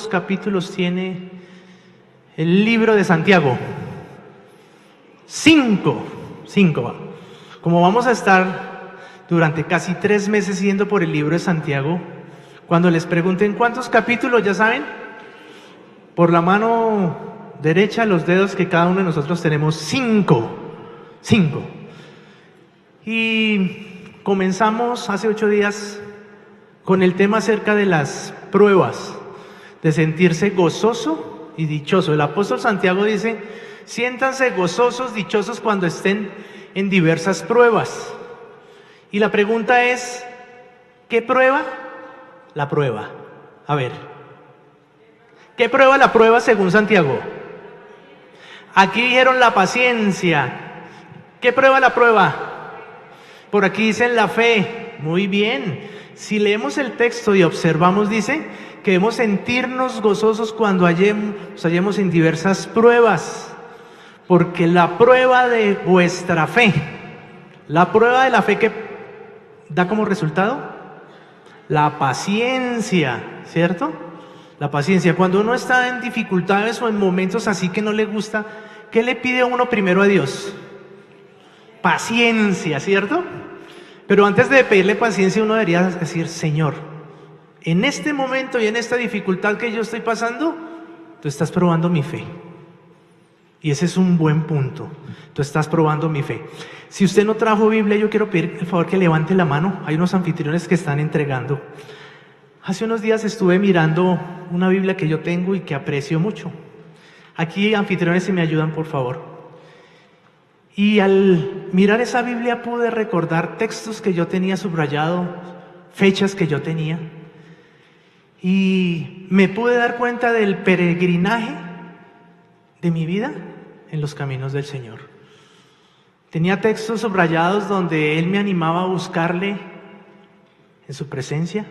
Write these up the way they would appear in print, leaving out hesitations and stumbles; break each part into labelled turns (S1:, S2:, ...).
S1: capítulos tiene el libro de Santiago? 5. Como vamos a estar durante casi 3 meses yendo por el libro de Santiago, cuando les pregunten cuántos capítulos, ya saben, por la mano derecha, los dedos que cada uno de nosotros tenemos, 5. Y comenzamos hace 8 días con el tema acerca de las pruebas, de sentirse gozoso y dichoso. El apóstol Santiago dice: siéntanse gozosos, dichosos cuando estén en diversas pruebas. Y la pregunta es: ¿qué prueba? La prueba. A ver, ¿qué prueba la prueba según Santiago? Aquí dijeron la paciencia. ¿Qué prueba la prueba? Por aquí dicen la fe. Muy bien. Si leemos el texto y observamos, dice que debemos sentirnos gozosos cuando nos hallemos en diversas pruebas, porque la prueba de vuestra fe, la prueba de la fe que da como resultado la paciencia, ¿cierto? La paciencia. Cuando uno está en dificultades o en momentos así que no le gusta, ¿qué le pide uno primero a Dios? Paciencia, ¿cierto? Pero antes de pedirle paciencia, uno debería decir: Señor, en este momento y en esta dificultad que yo estoy pasando, tú estás probando mi fe. Y ese es un buen punto. Tú estás probando mi fe. Si usted no trajo Biblia, yo quiero pedir el favor que levante la mano. Hay unos anfitriones que están entregando. Hace unos días estuve mirando una Biblia que yo tengo y que aprecio mucho. Aquí, anfitriones, si me ayudan, por favor. Y al mirar esa Biblia pude recordar textos que yo tenía subrayado, fechas que yo tenía. Y me pude dar cuenta del peregrinaje de mi vida en los caminos del Señor. Tenía textos subrayados donde Él me animaba a buscarle en su presencia.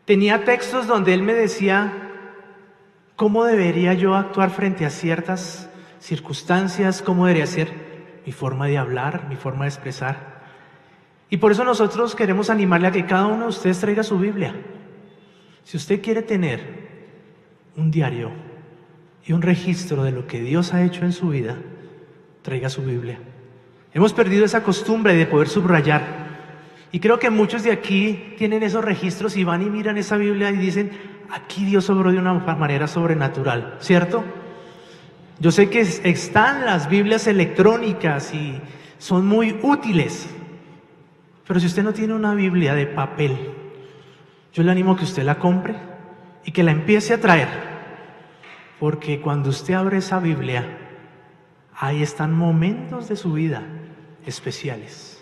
S1: Tenía textos donde Él me decía cómo debería yo actuar frente a ciertas circunstancias, cómo debería ser mi forma de hablar, mi forma de expresar. Y por eso nosotros queremos animarle a que cada uno de ustedes traiga su Biblia. Si usted quiere tener un diario y un registro de lo que Dios ha hecho en su vida, traiga su Biblia. Hemos perdido esa costumbre de poder subrayar. Y creo que muchos de aquí tienen esos registros y van y miran esa Biblia y dicen: aquí Dios obró de una manera sobrenatural, ¿cierto? Yo sé que están las Biblias electrónicas y son muy útiles, pero si usted no tiene una Biblia de papel, yo le animo a que usted la compre y que la empiece a traer, porque cuando usted abre esa Biblia, ahí están momentos de su vida especiales,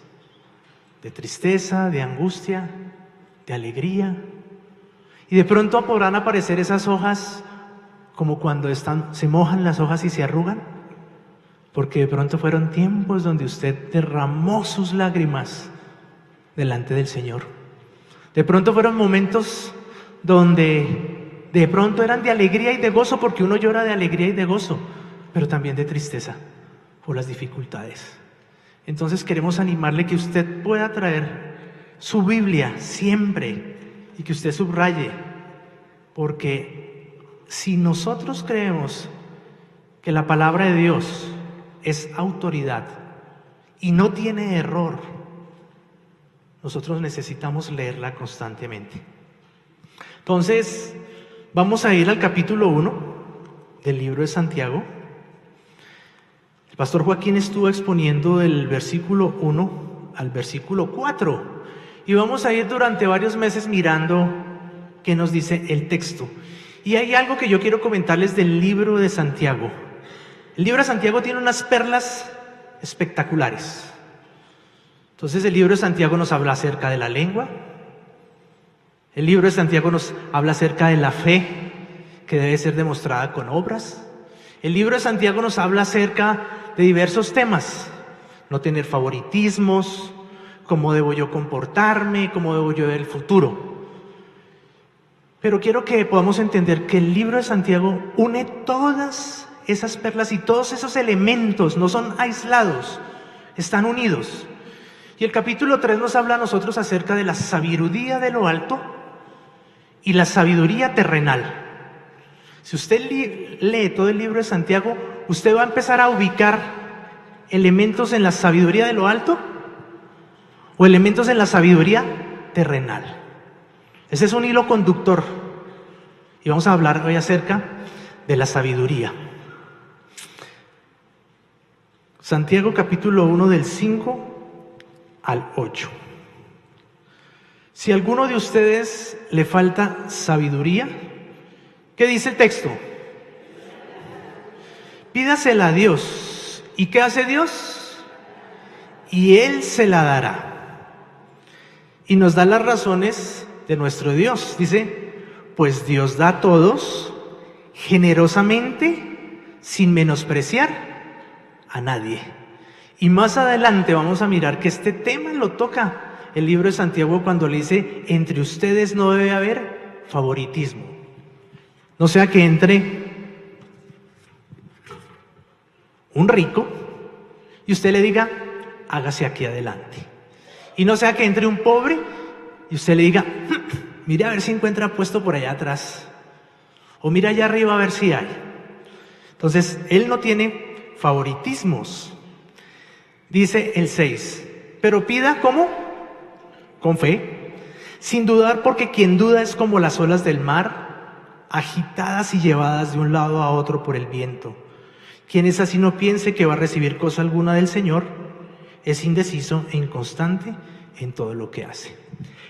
S1: de tristeza, de angustia, de alegría, y de pronto podrán aparecer esas hojas como cuando se mojan las hojas y se arrugan, porque de pronto fueron tiempos donde usted derramó sus lágrimas delante del Señor. De pronto fueron momentos donde de pronto eran de alegría y de gozo, porque uno llora de alegría y de gozo, pero también de tristeza por las dificultades. Entonces queremos animarle que usted pueda traer su Biblia siempre y que usted subraye, porque si nosotros creemos que la palabra de Dios es autoridad y no tiene error, nosotros necesitamos leerla constantemente. Entonces, vamos a ir al capítulo 1 del libro de Santiago. El pastor Joaquín estuvo exponiendo del versículo 1 al versículo 4 y vamos a ir durante varios meses mirando qué nos dice el texto. Y hay algo que yo quiero comentarles del libro de Santiago. El libro de Santiago tiene unas perlas espectaculares. Entonces el libro de Santiago nos habla acerca de la lengua. El libro de Santiago nos habla acerca de la fe que debe ser demostrada con obras. El libro de Santiago nos habla acerca de diversos temas. No tener favoritismos, cómo debo yo comportarme, cómo debo yo ver el futuro. Pero quiero que podamos entender que el libro de Santiago une todas esas perlas y todos esos elementos, no son aislados, están unidos. Y el capítulo 3 nos habla a nosotros acerca de la sabiduría de lo alto y la sabiduría terrenal. Si usted lee todo el libro de Santiago, usted va a empezar a ubicar elementos en la sabiduría de lo alto o elementos en la sabiduría terrenal. Ese es un hilo conductor. Y vamos a hablar hoy acerca de la sabiduría. Santiago capítulo 1 del 5 al 8. Si a alguno de ustedes le falta sabiduría, ¿qué dice el texto? Pídasela a Dios. ¿Y qué hace Dios? Y Él se la dará. Y nos da las razones de nuestro Dios. Dice, pues Dios da a todos generosamente, sin menospreciar a nadie. Y más adelante vamos a mirar que este tema lo toca el libro de Santiago cuando le dice, entre ustedes no debe haber favoritismo. No sea que entre un rico y usted le diga, hágase aquí adelante. Y no sea que entre un pobre y usted le diga, mire a ver si encuentra puesto por allá atrás. O mira allá arriba a ver si hay. Entonces, él no tiene favoritismos. Dice el 6, pero pida ¿cómo? Con fe, sin dudar, porque quien duda es como las olas del mar, agitadas y llevadas de un lado a otro por el viento. Quien es así no piense que va a recibir cosa alguna del Señor, es indeciso e inconstante en todo lo que hace.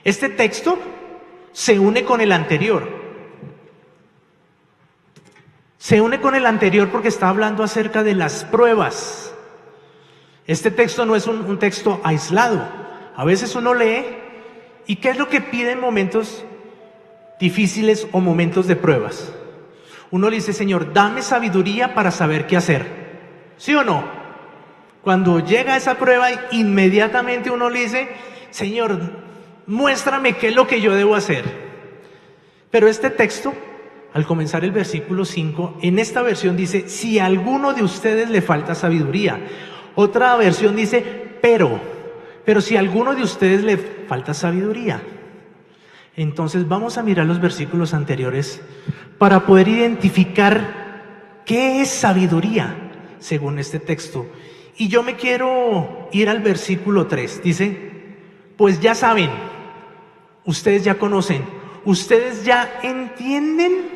S1: Este texto se une con el anterior. Se une con el anterior porque está hablando acerca de las pruebas. Este texto no es un texto aislado. A veces uno lee, ¿y qué es lo que pide en momentos difíciles o momentos de pruebas? Uno le dice, Señor, dame sabiduría para saber qué hacer. ¿Sí o no? Cuando llega esa prueba, inmediatamente uno le dice, Señor, muéstrame qué es lo que yo debo hacer. Pero este texto, al comenzar el versículo 5, en esta versión dice, si a alguno de ustedes le falta sabiduría. Otra versión dice, pero si a alguno de ustedes le falta sabiduría. Entonces vamos a mirar los versículos anteriores para poder identificar qué es sabiduría según este texto. Y yo me quiero ir al versículo 3. Dice, pues ya saben, ustedes ya conocen, ustedes ya entienden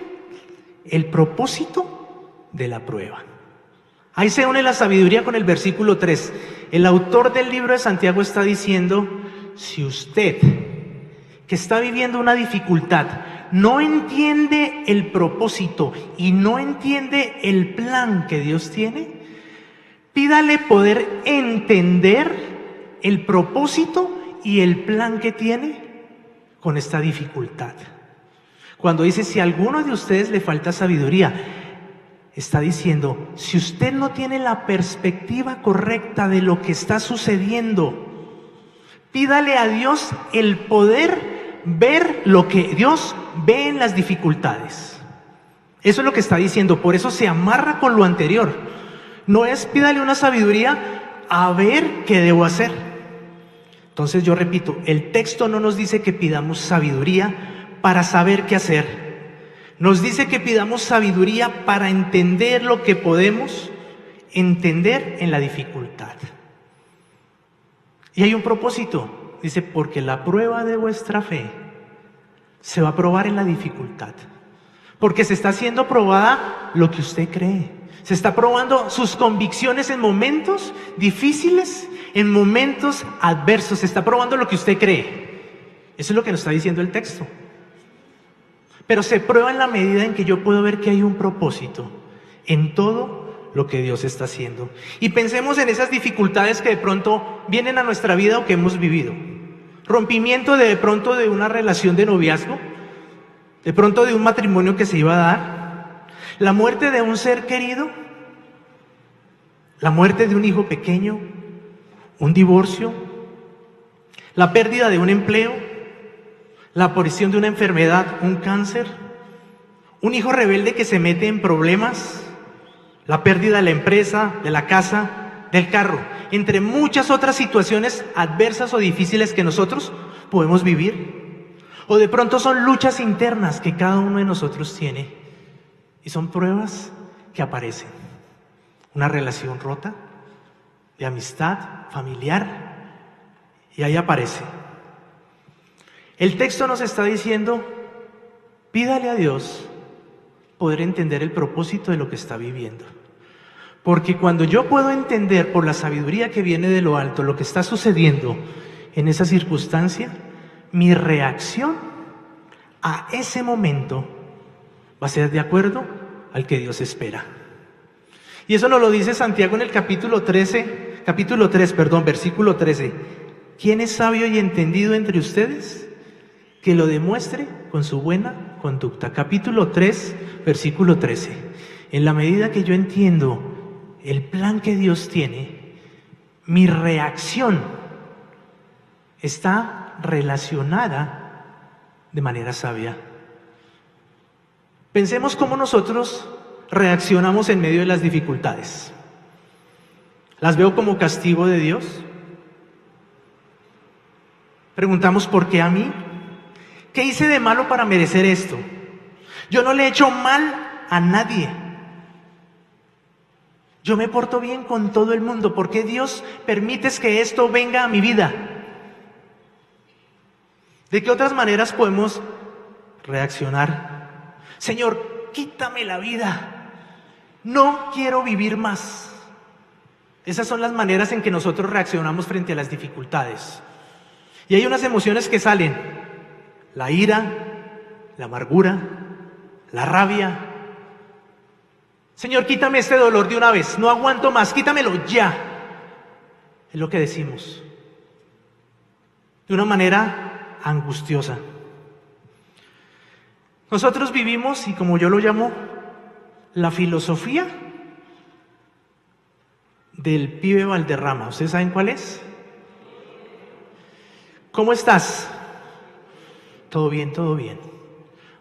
S1: el propósito de la prueba. Ahí se une la sabiduría con el versículo 3. El autor del libro de Santiago está diciendo, si usted, que está viviendo una dificultad, no entiende el propósito y no entiende el plan que Dios tiene, pídale poder entender el propósito y el plan que tiene con esta dificultad. Cuando dice, si a alguno de ustedes le falta sabiduría, está diciendo, si usted no tiene la perspectiva correcta de lo que está sucediendo, pídale a Dios el poder ver lo que Dios ve en las dificultades. Eso es lo que está diciendo, por eso se amarra con lo anterior. No es pídale una sabiduría a ver qué debo hacer. Entonces yo repito, el texto no nos dice que pidamos sabiduría para saber qué hacer. Nos dice que pidamos sabiduría para entender lo que podemos entender en la dificultad. Y hay un propósito. Dice, porque la prueba de vuestra fe se va a probar en la dificultad. Porque se está siendo probada lo que usted cree. Se está probando sus convicciones en momentos difíciles, en momentos adversos. Se está probando lo que usted cree. Eso es lo que nos está diciendo el texto. Pero se prueba en la medida en que yo puedo ver que hay un propósito en todo lo que Dios está haciendo. Y pensemos en esas dificultades que de pronto vienen a nuestra vida o que hemos vivido. Rompimiento de pronto de una relación de noviazgo, de pronto de un matrimonio que se iba a dar, la muerte de un ser querido, la muerte de un hijo pequeño, un divorcio, la pérdida de un empleo, la aparición de una enfermedad, un cáncer, un hijo rebelde que se mete en problemas, la pérdida de la empresa, de la casa, del carro, entre muchas otras situaciones adversas o difíciles que nosotros podemos vivir. O de pronto son luchas internas que cada uno de nosotros tiene. Y son pruebas que aparecen. Una relación rota, de amistad, familiar, y ahí aparece. El texto nos está diciendo, pídale a Dios poder entender el propósito de lo que está viviendo. Porque cuando yo puedo entender por la sabiduría que viene de lo alto lo que está sucediendo en esa circunstancia, mi reacción a ese momento va a ser de acuerdo al que Dios espera. Y eso nos lo dice Santiago en el capítulo 3, versículo 13. ¿Quién es sabio y entendido entre ustedes? Que lo demuestre con su buena conducta. Capítulo 3, versículo 13. En la medida que yo entiendo el plan que Dios tiene, mi reacción está relacionada de manera sabia. Pensemos cómo nosotros reaccionamos en medio de las dificultades. ¿Las veo como castigo de Dios? Preguntamos, ¿por qué a mí? ¿Qué hice de malo para merecer esto? Yo no le he hecho mal a nadie. Yo me porto bien con todo el mundo. ¿Por qué Dios permites que esto venga a mi vida? ¿De qué otras maneras podemos reaccionar? Señor, quítame la vida. No quiero vivir más. Esas son las maneras en que nosotros reaccionamos frente a las dificultades. Y hay unas emociones que salen: la ira, la amargura, la rabia. Señor, quítame este dolor de una vez, no aguanto más, quítamelo ya. Es lo que decimos, de una manera angustiosa. Nosotros vivimos, y como yo lo llamo, la filosofía del pibe Valderrama. ¿Ustedes saben cuál es? ¿Cómo estás? Todo bien, todo bien.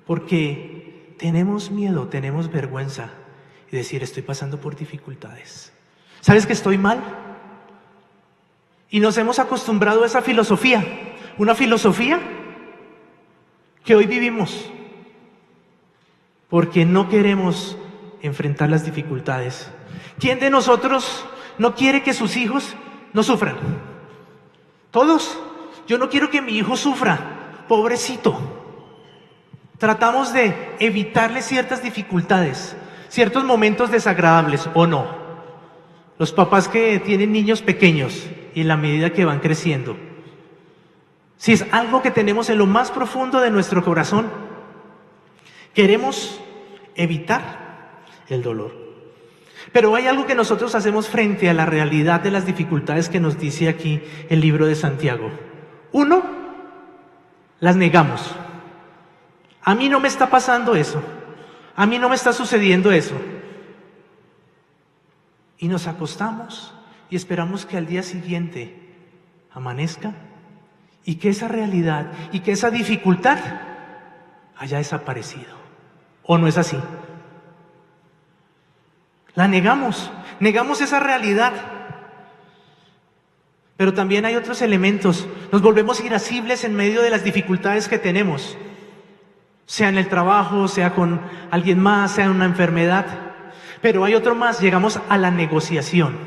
S1: Porque tenemos miedo, tenemos vergüenza y decir, estoy pasando por dificultades. ¿Sabes que estoy mal? Y nos hemos acostumbrado a esa filosofía, una filosofía que hoy vivimos porque no queremos enfrentar las dificultades. ¿Quién de nosotros no quiere que sus hijos no sufran? Todos. Yo no quiero que mi hijo sufra, pobrecito. Tratamos de evitarle ciertas dificultades, ciertos momentos desagradables, ¿o no? Los papás que tienen niños pequeños y en la medida que van creciendo, si es algo que tenemos en lo más profundo de nuestro corazón, queremos evitar el dolor. Pero hay algo que nosotros hacemos frente a la realidad de las dificultades que nos dice aquí el libro de Santiago. Uno, las negamos. A mí no me está pasando eso. A mí no me está sucediendo eso. Y nos acostamos y esperamos que al día siguiente amanezca y que esa realidad y que esa dificultad haya desaparecido. ¿O no es así? La negamos esa realidad. Pero también hay otros elementos. Nos volvemos irascibles en medio de las dificultades que tenemos, sea en el trabajo, sea con alguien más, sea en una enfermedad. Pero hay otro más, llegamos a la negociación.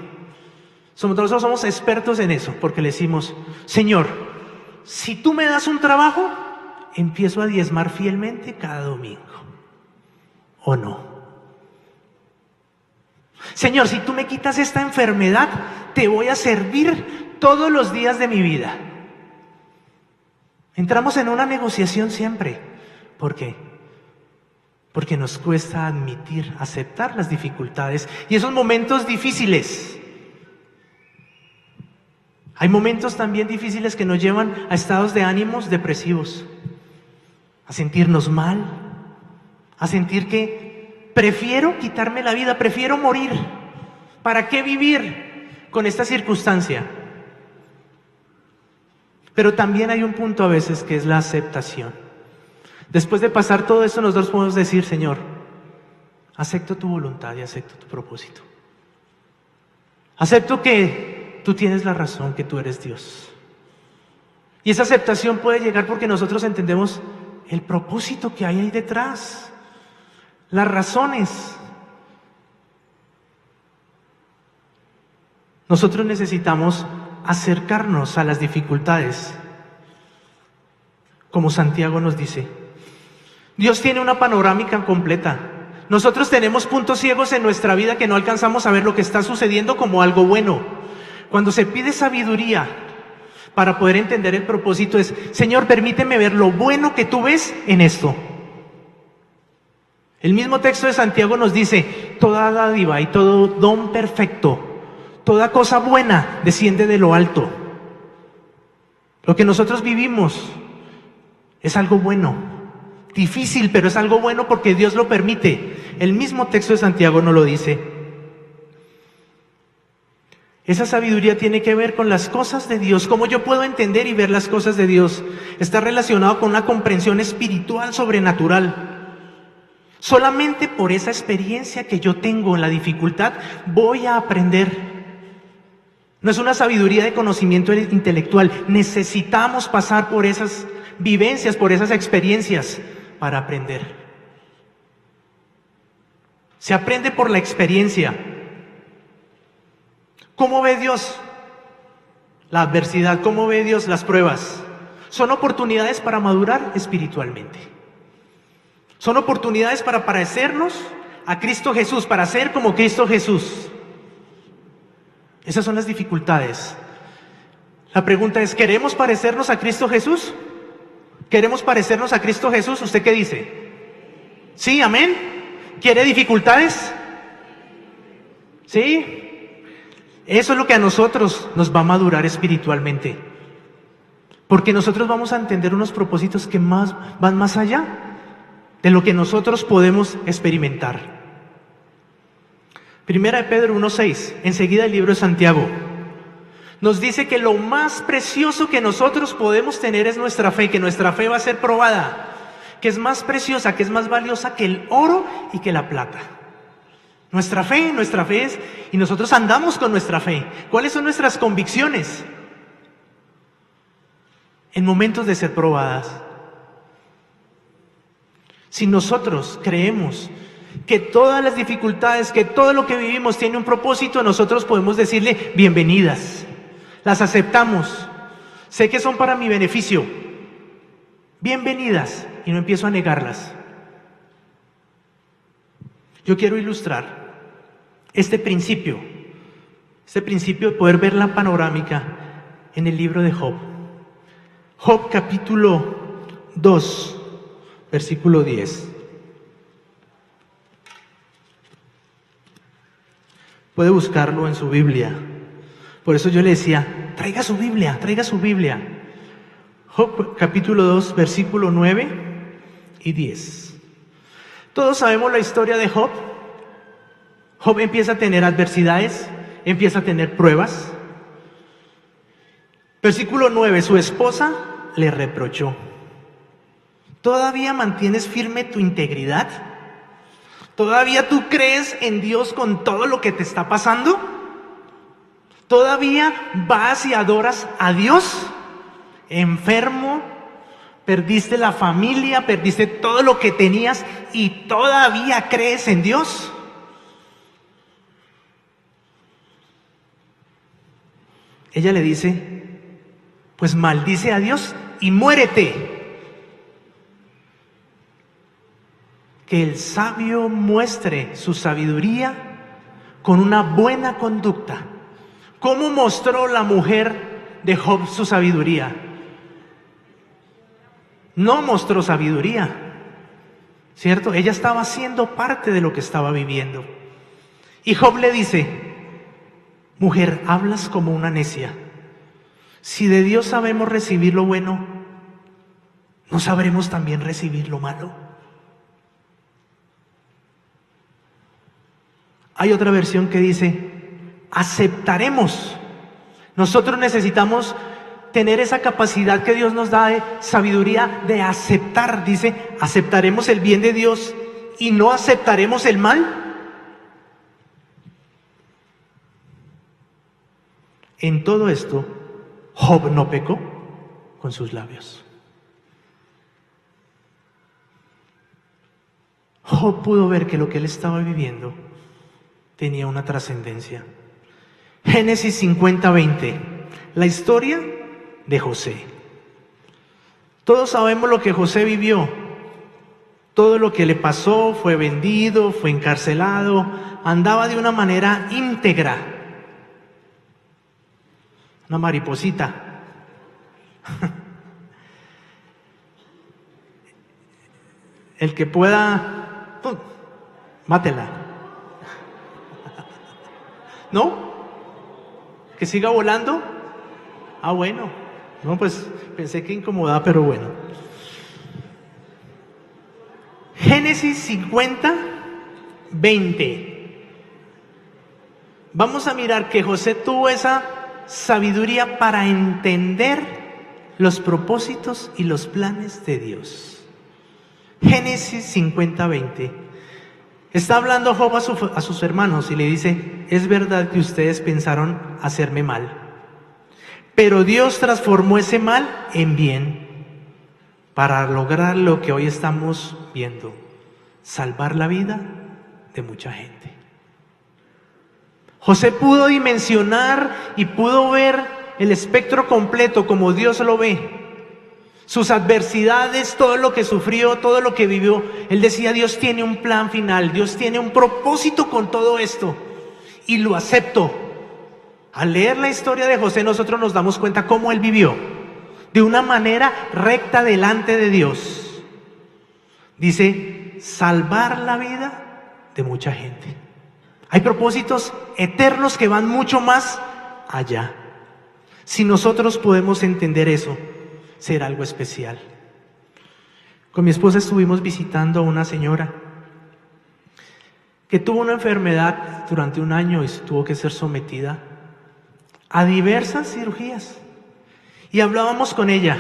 S1: Nosotros somos expertos en eso, porque le decimos, Señor, si tú me das un trabajo, empiezo a diezmar fielmente cada domingo. ¿O no? Señor, si tú me quitas esta enfermedad, te voy a servir todos los días de mi vida. Entramos en una negociación siempre. ¿Por qué? Porque nos cuesta admitir, aceptar las dificultades y esos momentos difíciles. Hay momentos también difíciles que nos llevan a estados de ánimos depresivos, a sentirnos mal, a sentir que prefiero quitarme la vida, prefiero morir. ¿Para qué vivir con esta circunstancia? Pero también hay un punto a veces que es la aceptación. Después de pasar todo eso, nosotros podemos decir, Señor, acepto tu voluntad y acepto tu propósito. Acepto que tú tienes la razón, que tú eres Dios. Y esa aceptación puede llegar porque nosotros entendemos el propósito que hay ahí detrás. las razones. Nosotros necesitamos acercarnos a las dificultades, como Santiago nos dice. Dios tiene una panorámica completa. Nosotros tenemos puntos ciegos en nuestra vida que no alcanzamos a ver lo que está sucediendo como algo bueno. Cuando se pide sabiduría para poder entender el propósito es: Señor, permíteme ver lo bueno que tú ves en esto. El mismo texto de Santiago nos dice: toda dádiva y todo don perfecto, toda cosa buena desciende de lo alto. Lo que nosotros vivimos es algo bueno, difícil, pero es algo bueno porque Dios lo permite. El mismo texto de Santiago nos lo dice. Esa sabiduría tiene que ver con las cosas de Dios. ¿Cómo yo puedo entender y ver las cosas de Dios? Está relacionado con una comprensión espiritual sobrenatural. Solamente por esa experiencia que yo tengo en la dificultad voy a aprender. No es una sabiduría de conocimiento intelectual. Necesitamos pasar por esas vivencias, por esas experiencias para aprender. Se aprende por la experiencia. ¿Cómo ve Dios la adversidad? ¿Cómo ve Dios las pruebas? Son oportunidades para madurar espiritualmente. Son oportunidades para parecernos a Cristo Jesús, para ser como Cristo Jesús. Esas son las dificultades. La pregunta es: ¿queremos parecernos a Cristo Jesús? ¿Queremos parecernos a Cristo Jesús? ¿Usted qué dice? ¿Sí? ¿Amén? ¿Quiere dificultades? ¿Sí? Eso es lo que a nosotros nos va a madurar espiritualmente. Porque nosotros vamos a entender unos propósitos que van más allá de lo que nosotros podemos experimentar. Primera de Pedro 1:6, enseguida el libro de Santiago, nos dice que lo más precioso que nosotros podemos tener es nuestra fe, que nuestra fe va a ser probada, que es más preciosa, que es más valiosa que el oro y que la plata. Nuestra fe es, y nosotros andamos con nuestra fe. ¿Cuáles son nuestras convicciones en momentos de ser probadas? Si nosotros creemos que todas las dificultades, que todo lo que vivimos tiene un propósito, nosotros podemos decirle: bienvenidas, las aceptamos, sé que son para mi beneficio, bienvenidas, y no empiezo a negarlas. Yo quiero ilustrar este principio de poder ver la panorámica en el libro de Job. Job capítulo 2, versículo 10. Puede buscarlo en su Biblia. Por eso yo le decía: traiga su Biblia, traiga su Biblia. Job capítulo 2, versículo 9 y 10. Todos sabemos la historia de Job. Job empieza a tener adversidades, empieza a tener pruebas. Versículo 9, su esposa le reprochó: ¿todavía mantienes firme tu integridad? ¿Todavía tú crees en Dios con todo lo que te está pasando? ¿Todavía vas y adoras a Dios? Enfermo, perdiste la familia, perdiste todo lo que tenías y todavía crees en Dios. Ella le dice: pues maldice a Dios y muérete. Que el sabio muestre su sabiduría con una buena conducta. ¿Cómo mostró la mujer de Job su sabiduría? No mostró sabiduría, ¿cierto? Ella estaba siendo parte de lo que estaba viviendo. Y Job le dice: mujer, hablas como una necia. Si de Dios sabemos recibir lo bueno, ¿no sabremos también recibir lo malo? Hay otra versión que dice: aceptaremos. Nosotros necesitamos tener esa capacidad que Dios nos da de sabiduría de aceptar. Dice: aceptaremos el bien de Dios y no aceptaremos el mal. En todo esto, Job no pecó con sus labios. Job pudo ver que lo que él estaba viviendo tenía una trascendencia. Génesis 50:20, la historia de José. Todos sabemos lo que José vivió, todo lo que le pasó, fue vendido, fue encarcelado, andaba de una manera íntegra, una mariposita. El que pueda, mátela. ¿No? ¿Que siga volando? Ah, bueno. No, pues pensé que incomodaba, pero bueno. Génesis 50:20. Vamos a mirar que José tuvo esa sabiduría para entender los propósitos y los planes de Dios. Génesis 50:20. Está hablando Job a sus hermanos y le dice: es verdad que ustedes pensaron hacerme mal, pero Dios transformó ese mal en bien para lograr lo que hoy estamos viendo: salvar la vida de mucha gente. José pudo dimensionar y pudo ver el espectro completo como Dios lo ve. Sus adversidades, todo lo que sufrió, todo lo que vivió, él decía: Dios tiene un plan final, Dios tiene un propósito con todo esto, y lo acepto. Al leer la historia de José, nosotros nos damos cuenta cómo él vivió, de una manera recta delante de Dios. Dice: salvar la vida de mucha gente. Hay propósitos eternos que van mucho más allá. Si nosotros podemos entender eso, será algo especial. Con mi esposa estuvimos visitando a una señora que tuvo una enfermedad durante un año y tuvo que ser sometida a diversas cirugías. Y hablábamos con ella.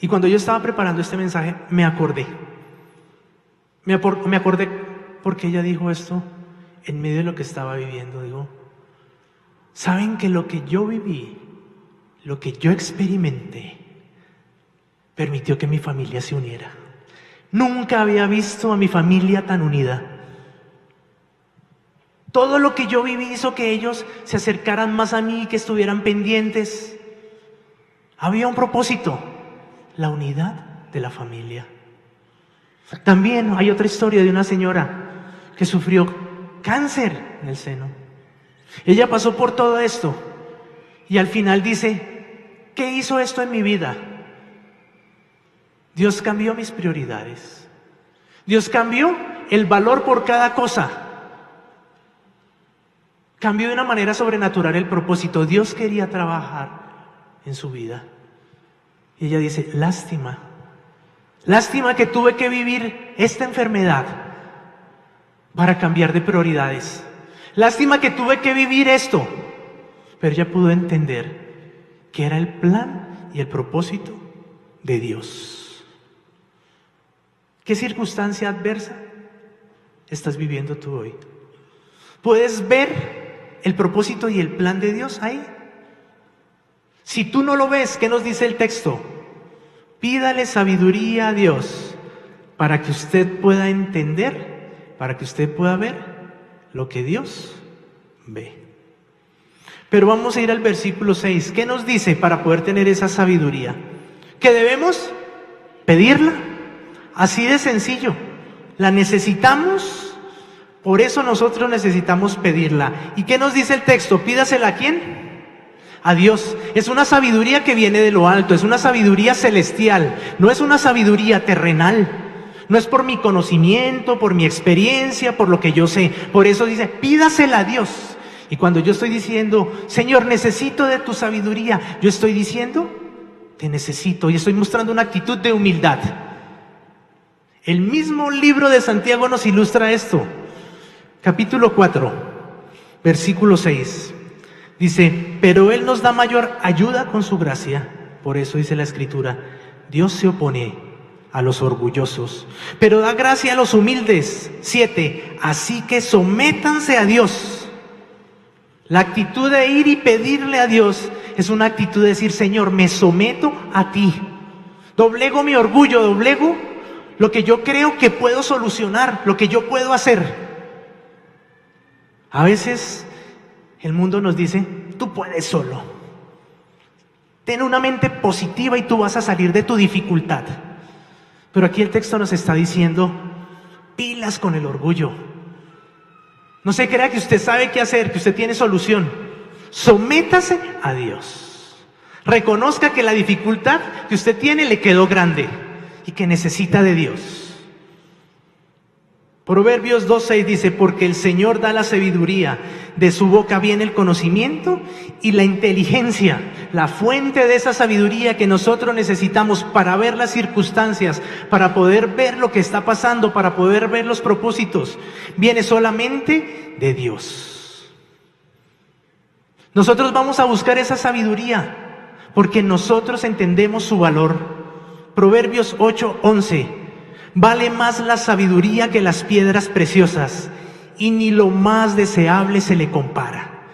S1: Y cuando yo estaba preparando este mensaje, me acordé porque ella dijo esto en medio de lo que estaba viviendo. Digo: ¿saben que lo que yo viví, lo que yo experimenté, permitió que mi familia se uniera? Nunca había visto a mi familia tan unida. Todo lo que yo viví hizo que ellos se acercaran más a mí, que estuvieran pendientes. Había un propósito: la unidad de la familia. También hay otra historia de una señora que sufrió cáncer en el seno. Ella pasó por todo esto y al final dice: ¿qué hizo esto en mi vida? Dios cambió mis prioridades. Dios cambió el valor por cada cosa. Cambió de una manera sobrenatural el propósito. Dios quería trabajar en su vida. Y ella dice: lástima que tuve que vivir esta enfermedad para cambiar de prioridades. Lástima que tuve que vivir esto. Pero ella pudo entender que era el plan y el propósito de Dios. ¿Qué circunstancia adversa estás viviendo tú hoy? ¿Puedes ver el propósito y el plan de Dios ahí? Si tú no lo ves, ¿qué nos dice el texto? Pídale sabiduría a Dios para que usted pueda entender, para que usted pueda ver lo que Dios ve. Pero vamos a ir al versículo 6. ¿Qué nos dice para poder tener esa sabiduría? Que debemos pedirla. Así de sencillo. La necesitamos, por eso nosotros necesitamos pedirla. ¿Y qué nos dice el texto? Pídasela ¿a quién? A Dios. Es una sabiduría que viene de lo alto, es una sabiduría celestial, no es una sabiduría terrenal. No es por mi conocimiento, por mi experiencia, por lo que yo sé. Por eso dice: pídasela a Dios. Y cuando yo estoy diciendo: Señor, necesito de tu sabiduría, yo estoy diciendo: te necesito, y estoy mostrando una actitud de humildad. El mismo libro de Santiago nos ilustra esto. Capítulo 4, versículo 6. Dice: pero Él nos da mayor ayuda con su gracia. Por eso dice la Escritura: Dios se opone a los orgullosos, pero da gracia a los humildes. 7. Así que sométanse a Dios. La actitud de ir y pedirle a Dios es una actitud de decir: Señor, me someto a ti. Doblego mi orgullo, doblego lo que yo creo que puedo solucionar, lo que yo puedo hacer. A veces el mundo nos dice, tú puedes solo. Ten una mente positiva y tú vas a salir de tu dificultad. Pero aquí el texto nos está diciendo, pilas con el orgullo. No se crea que usted sabe qué hacer, que usted tiene solución. Sométase a Dios. Reconozca que la dificultad que usted tiene le quedó grande y que necesita de Dios. Proverbios 2:6 dice, porque el Señor da la sabiduría, de su boca viene el conocimiento y la inteligencia. La fuente de esa sabiduría que nosotros necesitamos para ver las circunstancias, para poder ver lo que está pasando, para poder ver los propósitos, viene solamente de Dios. Nosotros vamos a buscar esa sabiduría porque nosotros entendemos su valor. Proverbios 8:11, vale más la sabiduría que las piedras preciosas, y ni lo más deseable se le compara.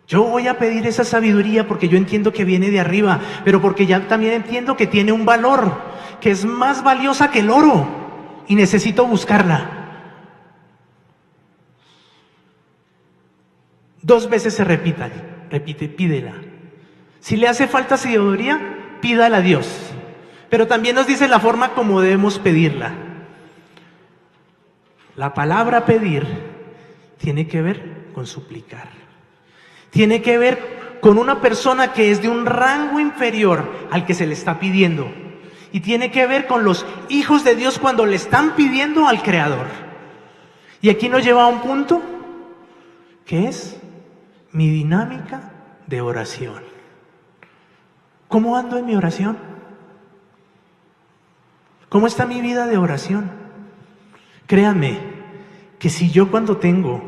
S1: Yo voy a pedir esa sabiduría porque yo entiendo que viene de arriba, pero porque ya también entiendo que tiene un valor, que es más valiosa que el oro, y necesito buscarla. 2 veces se repite, pídela. Si le hace falta sabiduría, pídala a Dios. Pero también nos dice la forma como debemos pedirla. La palabra pedir tiene que ver con suplicar. Tiene que ver con una persona que es de un rango inferior al que se le está pidiendo. Y tiene que ver con los hijos de Dios cuando le están pidiendo al Creador. Y aquí nos lleva a un punto que es mi dinámica de oración. ¿Cómo ando en mi oración? ¿Cómo está mi vida de oración? Créanme que si yo cuando tengo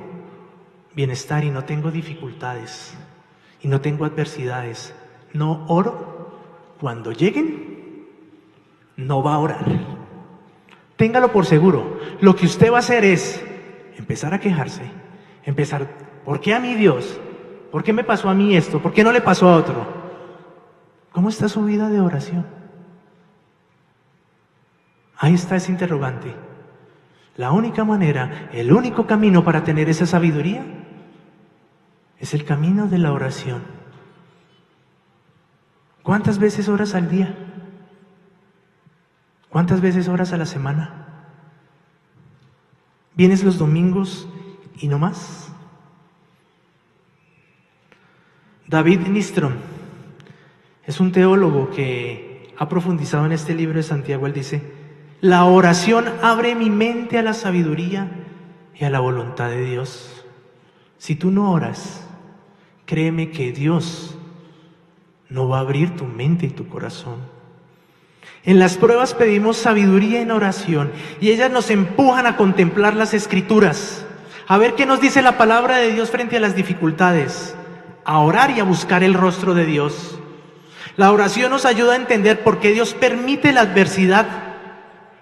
S1: bienestar y no tengo dificultades y no tengo adversidades, no oro, cuando lleguen, no va a orar. Téngalo por seguro. Lo que usted va a hacer es empezar a quejarse, ¿por qué a mí Dios? ¿Por qué me pasó a mí esto? ¿Por qué no le pasó a otro? ¿Cómo está su vida de oración? Ahí está ese interrogante. La única manera, el único camino para tener esa sabiduría es el camino de la oración. ¿Cuántas veces oras al día? ¿Cuántas veces oras a la semana? ¿Vienes los domingos y no más? David Nystrom es un teólogo que ha profundizado en este libro de Santiago. Él dice, la oración abre mi mente a la sabiduría y a la voluntad de Dios. Si tú no oras, créeme que Dios no va a abrir tu mente y tu corazón. En las pruebas pedimos sabiduría en oración y ellas nos empujan a contemplar las Escrituras, a ver qué nos dice la palabra de Dios frente a las dificultades, a orar y a buscar el rostro de Dios. La oración nos ayuda a entender por qué Dios permite la adversidad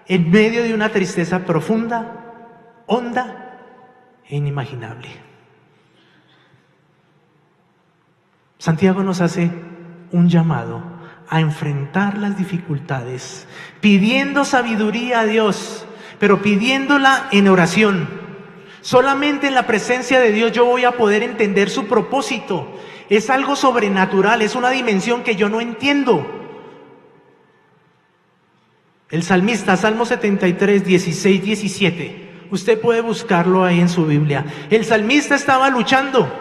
S1: en medio de una tristeza profunda, honda e inimaginable. Santiago nos hace un llamado a enfrentar las dificultades, pidiendo sabiduría a Dios, pero pidiéndola en oración. Solamente en la presencia de Dios yo voy a poder entender su propósito. Es algo sobrenatural, es una dimensión que yo no entiendo. El salmista, Salmo 73, 16, 17. Usted puede buscarlo ahí en su Biblia. El salmista estaba luchando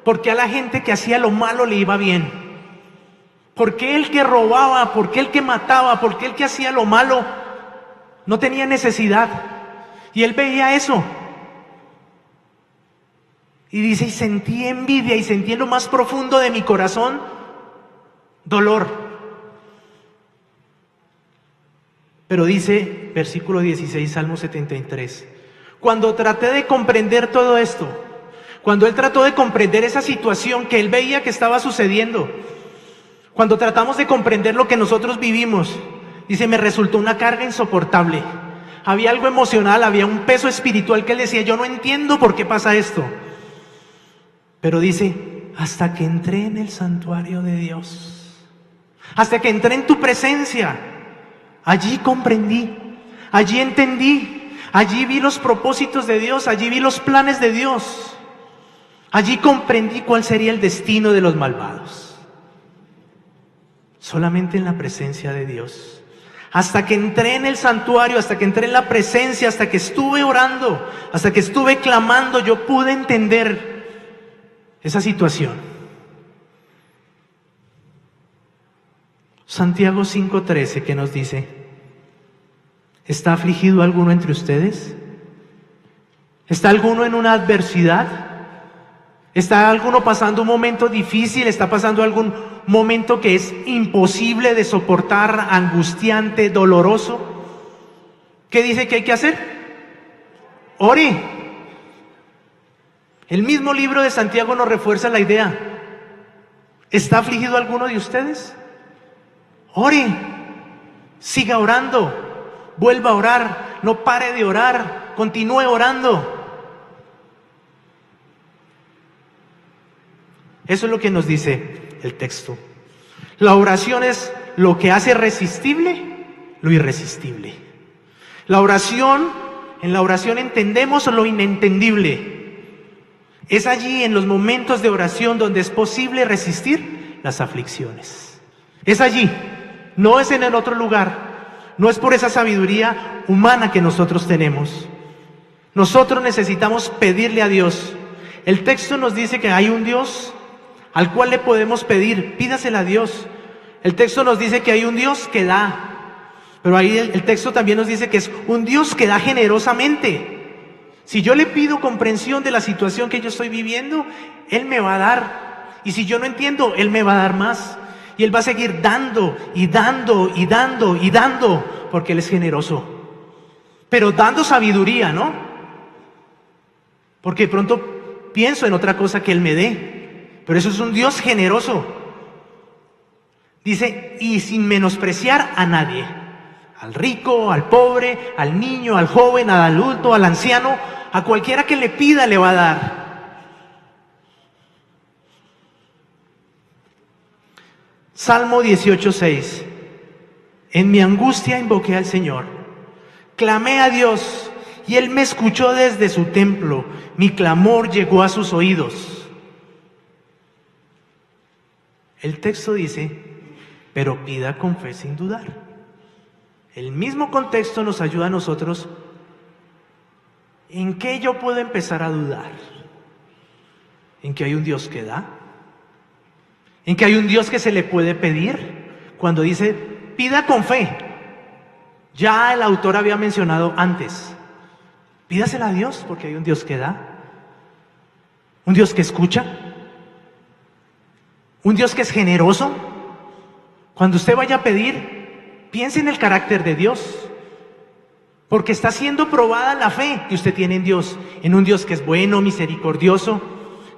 S1: porque a la gente que hacía lo malo le iba bien. Porque el que robaba, porque el que mataba, porque el que hacía lo malo no tenía necesidad. Y él veía eso. Y dice, y sentí envidia y sentí en lo más profundo de mi corazón dolor. Pero dice, versículo 16, Salmo 73, cuando traté de comprender todo esto, cuando él trató de comprender esa situación que él veía que estaba sucediendo, cuando tratamos de comprender lo que nosotros vivimos, dice, me resultó una carga insoportable. Había algo emocional, había un peso espiritual que él decía, yo no entiendo por qué pasa esto. Pero dice, hasta que entré en el santuario de Dios, hasta que entré en tu presencia, allí comprendí, Allí entendí, allí vi los propósitos de Dios, allí vi los planes de Dios. Allí comprendí cuál sería el destino de los malvados. Solamente en la presencia de Dios. Hasta que entré en el santuario, hasta que entré en la presencia, hasta que estuve orando, hasta que estuve clamando, yo pude entender esa situación. Santiago 5:13, ¿qué nos dice? ¿Está afligido alguno entre ustedes? ¿Está alguno en una adversidad? ¿Está alguno pasando un momento difícil? ¿Está pasando algún momento que es imposible de soportar, angustiante, doloroso? ¿Qué dice que hay que hacer? Ore. El mismo libro de Santiago nos refuerza la idea. ¿Está afligido alguno de ustedes? Ore. Siga orando. Vuelva a orar. No pare de orar. Continúe orando. Eso es lo que nos dice el texto. La oración es lo que hace resistible lo irresistible. La oración, en la oración entendemos lo inentendible. Es allí en los momentos de oración donde es posible resistir las aflicciones. Es allí, no es en el otro lugar, no es por esa sabiduría humana que nosotros tenemos. Nosotros necesitamos pedirle a Dios. El texto nos dice que hay un Dios al cual le podemos pedir, pídasela a Dios. El texto nos dice que hay un Dios que da, pero ahí el texto también nos dice que es un Dios que da generosamente. Si yo le pido comprensión de la situación que yo estoy viviendo, Él me va a dar. Y si yo no entiendo, Él me va a dar más. Y Él va a seguir dando y dando y dando y dando, porque Él es generoso. Pero dando sabiduría, ¿no? Porque de pronto pienso en otra cosa que Él me dé. Pero eso es un Dios generoso. Dice, y sin menospreciar a nadie. Al rico, al pobre, al niño, al joven, al adulto, al anciano. A cualquiera que le pida le va a dar. Salmo 18:6. En mi angustia invoqué al Señor. Clamé a Dios y Él me escuchó desde su templo. Mi clamor llegó a sus oídos. El texto dice, pero pida con fe sin dudar. El mismo contexto nos ayuda a nosotros. ¿En qué yo puedo empezar a dudar? ¿En que hay un Dios que da? ¿En que hay un Dios que se le puede pedir? Cuando dice, pida con fe. Ya el autor había mencionado antes. Pídasela a Dios porque hay un Dios que da. Un Dios que escucha. Un Dios que es generoso. Cuando usted vaya a pedir, piense en el carácter de Dios, porque está siendo probada la fe que usted tiene en Dios, en un Dios que es bueno, misericordioso,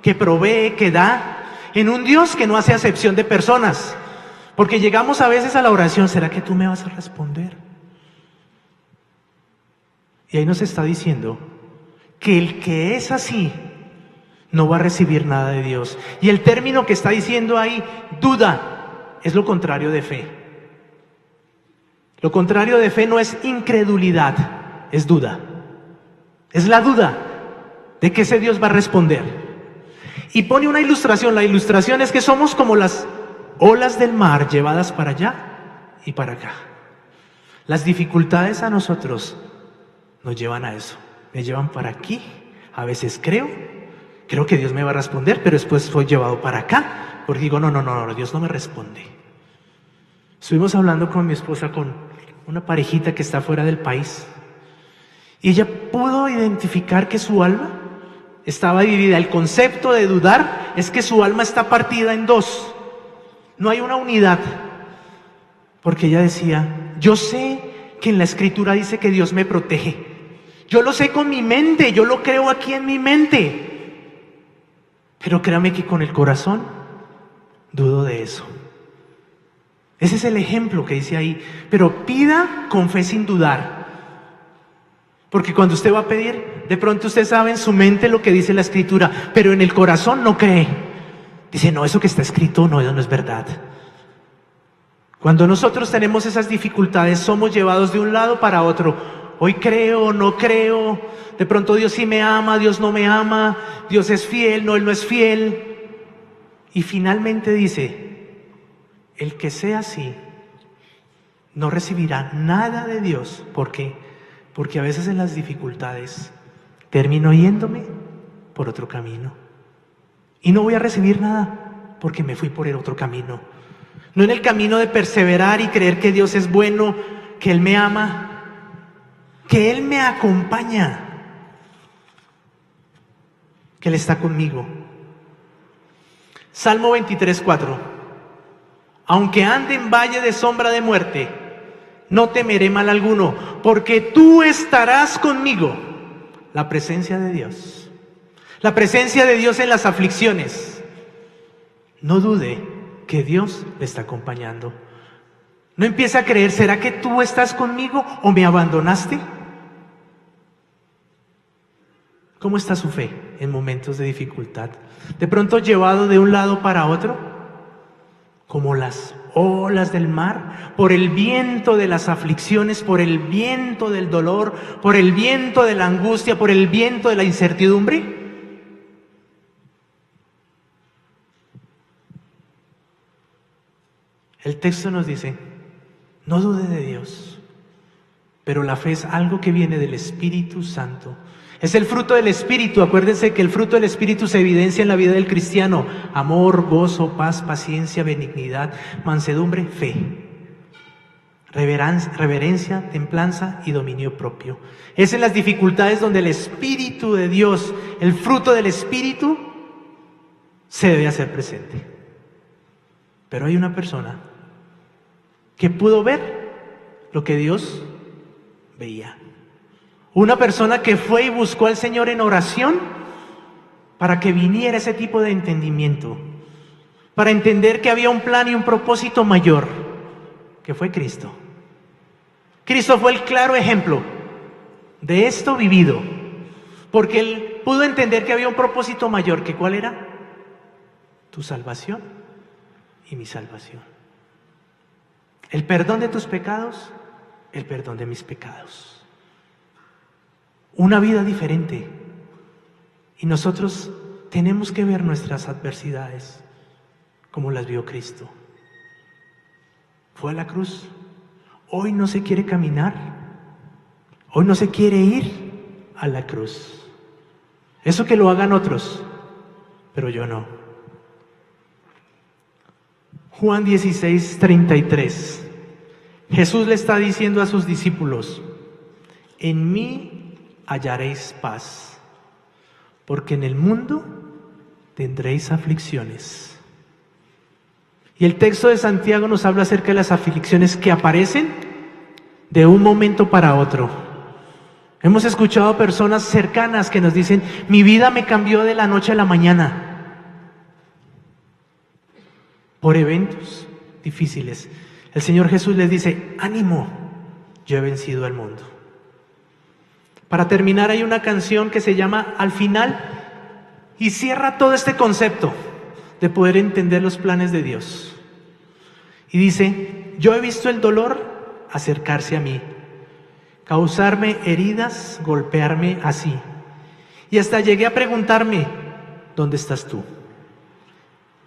S1: que provee, que da, en un Dios que no hace acepción de personas, porque llegamos a veces a la oración, ¿será que tú me vas a responder? Y ahí nos está diciendo que el que es así no va a recibir nada de Dios. Y el término que está diciendo ahí, duda, es lo contrario de fe. Lo contrario de fe no es incredulidad, es duda. Es la duda de que ese Dios va a responder. Y pone una ilustración. La ilustración es que somos como las olas del mar llevadas para allá y para acá. Las dificultades a nosotros nos llevan a eso. Me llevan para aquí. A veces creo que Dios me va a responder, pero después soy llevado para acá, porque digo, no, Dios no me responde. Estuvimos hablando con mi esposa, con una parejita que está fuera del país, y ella pudo identificar que su alma estaba dividida. El concepto de dudar es que su alma está partida en dos, no hay una unidad, porque ella decía, yo sé que en la Escritura dice que Dios me protege, yo lo sé con mi mente, yo lo creo aquí en mi mente, pero créame que con el corazón dudo de eso. Ese es el ejemplo que dice ahí. Pero pida con fe sin dudar. Porque cuando usted va a pedir, de pronto usted sabe en su mente lo que dice la Escritura, pero en el corazón no cree. Dice, no, eso que está escrito, no, eso no es verdad. Cuando nosotros tenemos esas dificultades, somos llevados de un lado para otro Hoy creo, no creo, de pronto Dios sí me ama, Dios no me ama, Dios es fiel, no, Él no es fiel. Y finalmente dice, el que sea así no recibirá nada de Dios. ¿Por qué? Porque a veces en las dificultades termino yéndome por otro camino. Y no voy a recibir nada porque me fui por el otro camino. No en el camino de perseverar y creer que Dios es bueno, que Él me ama, que Él me acompaña, que Él está conmigo. Salmo 23:4. Aunque ande en valle de sombra de muerte, no temeré mal alguno, porque tú estarás conmigo. La presencia de Dios. La presencia de Dios en las aflicciones. No dude que Dios le está acompañando. No empiece a creer, ¿será que tú estás conmigo o me abandonaste? ¿Cómo está su fe en momentos de dificultad? De pronto llevado de un lado para otro, como las olas del mar, por el viento de las aflicciones, por el viento del dolor, por el viento de la angustia, por el viento de la incertidumbre. El texto nos dice, no dude de Dios, pero la fe es algo que viene del Espíritu Santo. Es el fruto del Espíritu. Acuérdense que el fruto del Espíritu se evidencia en la vida del cristiano: amor, gozo, paz, paciencia, benignidad, mansedumbre, fe, reverencia, templanza y dominio propio. Es en las dificultades donde el Espíritu de Dios, el fruto del Espíritu, se debe hacer presente. Pero hay una persona que pudo ver lo que Dios veía. Una persona que fue y buscó al Señor en oración para que viniera ese tipo de entendimiento, para entender que había un plan y un propósito mayor, que fue Cristo. Cristo fue el claro ejemplo de esto vivido, porque Él pudo entender que había un propósito mayor, que ¿cuál era? Tu salvación y mi salvación. El perdón de tus pecados, el perdón de mis pecados. Una vida diferente. Y nosotros tenemos que ver nuestras adversidades como las vio Cristo. Fue a la cruz. Hoy no se quiere caminar. Hoy no se quiere ir a la cruz. Eso que lo hagan otros, pero yo no. Juan 16:33. Jesús le está diciendo a sus discípulos: en mí hallaréis paz, porque en el mundo tendréis aflicciones. Y el texto de Santiago nos habla acerca de las aflicciones que aparecen de un momento para otro. Hemos escuchado a personas cercanas que nos dicen: mi vida me cambió de la noche a la mañana, por eventos difíciles. El Señor Jesús les dice: ánimo, yo he vencido al mundo. Para terminar, hay una canción que se llama Al Final y cierra todo este concepto de poder entender los planes de Dios. Y dice: yo he visto el dolor acercarse a mí, causarme heridas, golpearme así. Y hasta llegué a preguntarme: ¿dónde estás tú?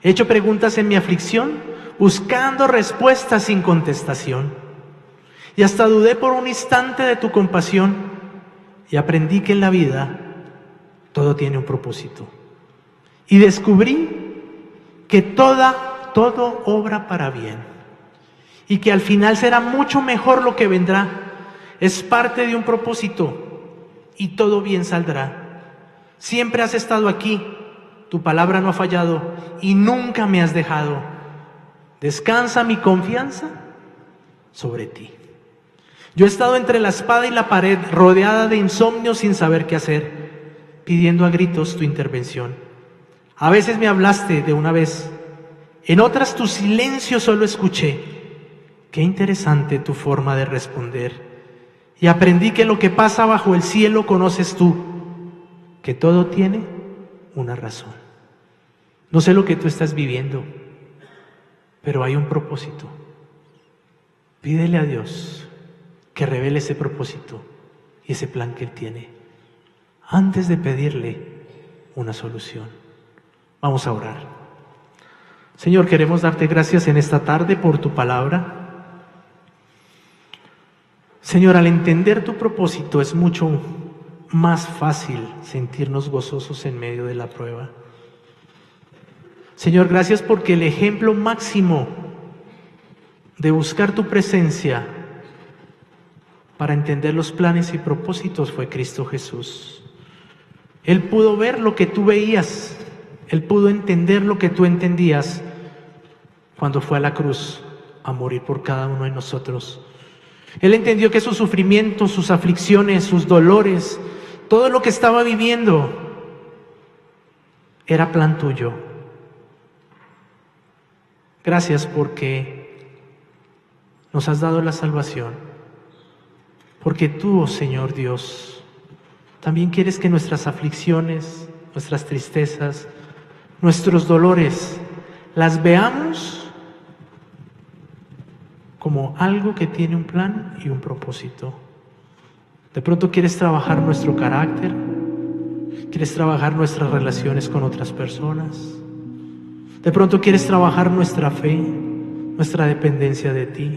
S1: He hecho preguntas en mi aflicción, buscando respuestas sin contestación. Y hasta dudé por un instante de tu compasión. Y aprendí que en la vida todo tiene un propósito. Y descubrí que todo obra para bien. Y que al final será mucho mejor lo que vendrá. Es parte de un propósito y todo bien saldrá. Siempre has estado aquí, tu palabra no ha fallado y nunca me has dejado. Descansa mi confianza sobre ti. Yo he estado entre la espada y la pared, rodeada de insomnio sin saber qué hacer, pidiendo a gritos tu intervención. A veces me hablaste de una vez, en otras tu silencio solo escuché. Qué interesante tu forma de responder. Y aprendí que lo que pasa bajo el cielo conoces tú, que todo tiene una razón. No sé lo que tú estás viviendo, pero hay un propósito. Pídele a Dios que revele ese propósito y ese plan que Él tiene, antes de pedirle una solución. Vamos a orar. Señor, queremos darte gracias en esta tarde por tu palabra. Señor, al entender tu propósito es mucho más fácil sentirnos gozosos en medio de la prueba. Señor, gracias porque el ejemplo máximo de buscar tu presencia para entender los planes y propósitos fue Cristo Jesús. Él pudo ver lo que tú veías, Él pudo entender lo que tú entendías cuando fue a la cruz a morir por cada uno de nosotros. Él entendió que sus sufrimientos, sus aflicciones, sus dolores, todo lo que estaba viviendo era plan tuyo. Gracias porque nos has dado la salvación, porque tú, oh Señor Dios, también quieres que nuestras aflicciones, nuestras tristezas, nuestros dolores, las veamos como algo que tiene un plan y un propósito. De pronto quieres trabajar nuestro carácter, quieres trabajar nuestras relaciones con otras personas, de pronto quieres trabajar nuestra fe, nuestra dependencia de ti.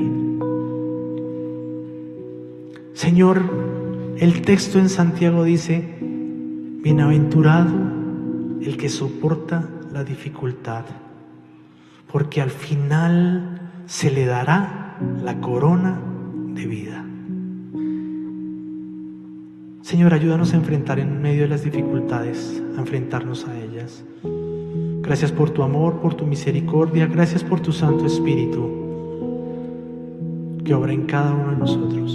S1: Señor, el texto en Santiago dice: bienaventurado el que soporta la dificultad, porque al final se le dará la corona de vida. Señor, ayúdanos a enfrentar en medio de las dificultades, a enfrentarnos a ellas. Gracias por tu amor, por tu misericordia, gracias por tu Santo Espíritu que obra en cada uno de nosotros.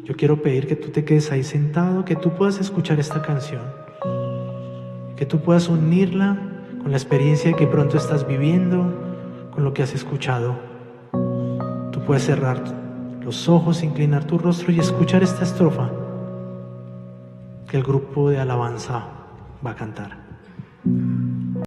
S1: Yo quiero pedir que tú te quedes ahí sentado, que tú puedas escuchar esta canción, que tú puedas unirla con la experiencia que pronto estás viviendo, con lo que has escuchado. Tú puedes cerrar los ojos, inclinar tu rostro y escuchar esta estrofa que el grupo de alabanza va a cantar.